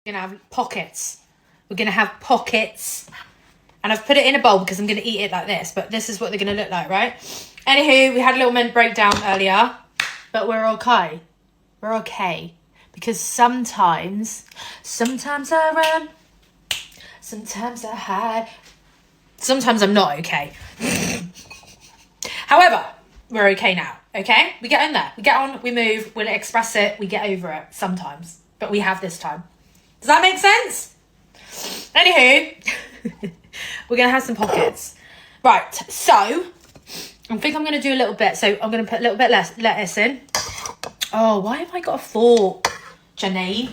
We're going to have pockets. We're going to have pockets. And I've put it in a bowl because I'm going to eat it like this. But this is what they're going to look like, right? Anywho, we had a little mental breakdown earlier. But we're okay. We're okay. Because sometimes I run. Sometimes I hide. Sometimes I'm not okay. However, we're okay now. Okay? We get in there. We get on, we move, we'll express it, we get over it sometimes. But we have this time. Does that make sense? Anywho, we're going to have some pockets. Right, so, I think I'm going to do a little bit. So, I'm going to put a little bit less lettuce in. Oh, why have I got a fork? Janine.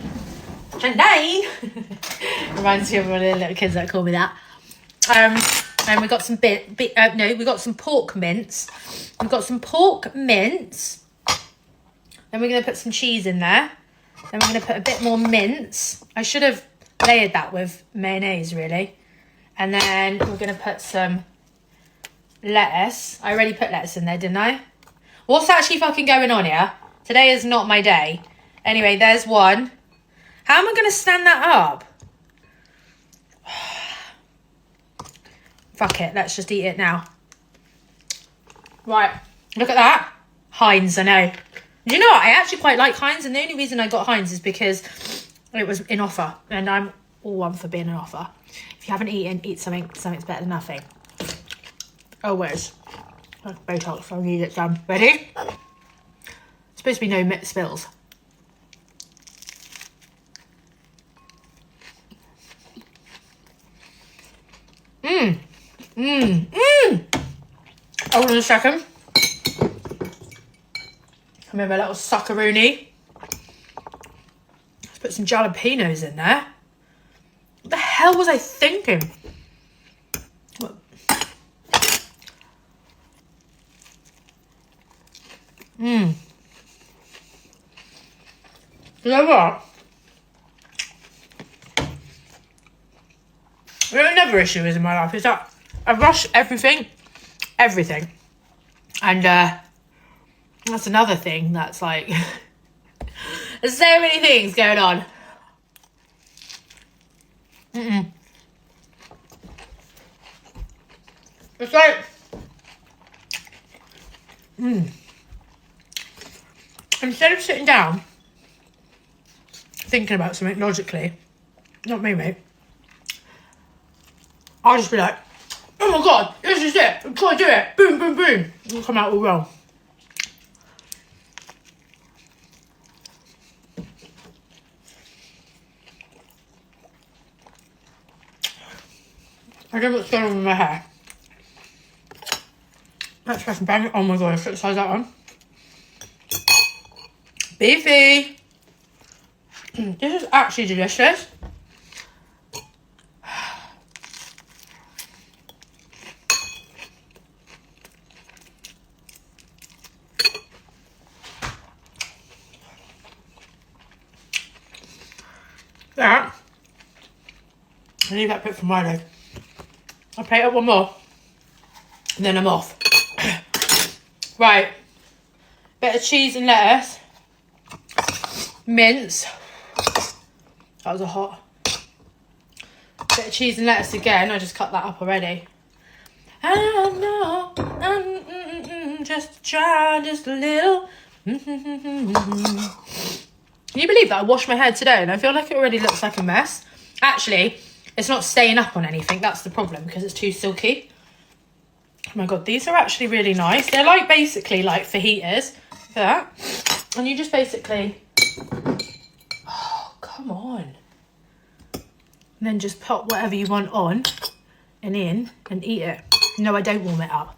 Reminds me of one of the little kids that call me that. And we got some we got some pork mince. We've got some pork mince. Then we're going to put some cheese in there. Then we're going to put a bit more mince. I should have layered that with mayonnaise, really. And then we're going to put some lettuce. I already put lettuce in there, didn't I? What's actually fucking going on here? Today is not my day. Anyway, there's one. How am I going to stand that up? Fuck it, let's just eat it now. Right, look at that. Heinz, I know. Do you know what? I actually quite like Heinz, and the only reason I got Heinz is because it was in offer, and I'm all one for being an offer. If you haven't eaten, eat something. Something's better than nothing. Always. Botox, I'll need it done. Ready? Supposed to be no spills. Hold on a second. Come here, my little suckeroony. Let's put some jalapenos in there. What the hell was I thinking? You know what? Another issue is in my life is that I rush everything. And that's another thing that's like, there's so many things going on. It's like, instead of sitting down, thinking about something logically, not me, mate, I'll just be like, oh my god, this is it, I'm trying to do it, boom, boom, boom. It'll come out all wrong. I don't know what's going on with my hair. Let's press and bang it. Oh my god, I criticise that one. Beefy. This is actually delicious. That. I leave that bit for my leg. I'll plate up one more. And then I'm off. Right. Bit of cheese and lettuce. Mince. That was a hot. Bit of cheese and lettuce again. I just cut that up already. I know. Just try just a little. Can you believe that I washed my hair today and I feel like it already looks like a mess? Actually, it's not staying up on anything. That's the problem because it's too silky. Oh my god, these are actually really nice. They're like basically like fajitas. Look at that. And you just basically... Oh, come on. And then just put whatever you want on and in and eat it. No, I don't warm it up.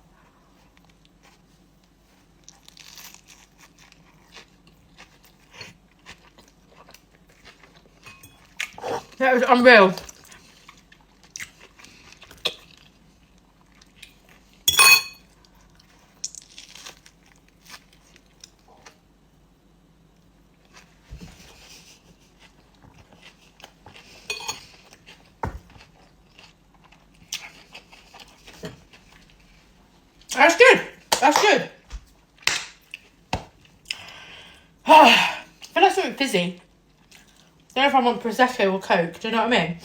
That was unreal. That's good. That's good. I feel like something fizzy. Don't know if I want Prosecco or Coke. Do you know what I mean?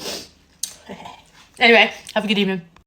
Anyway, have a good evening.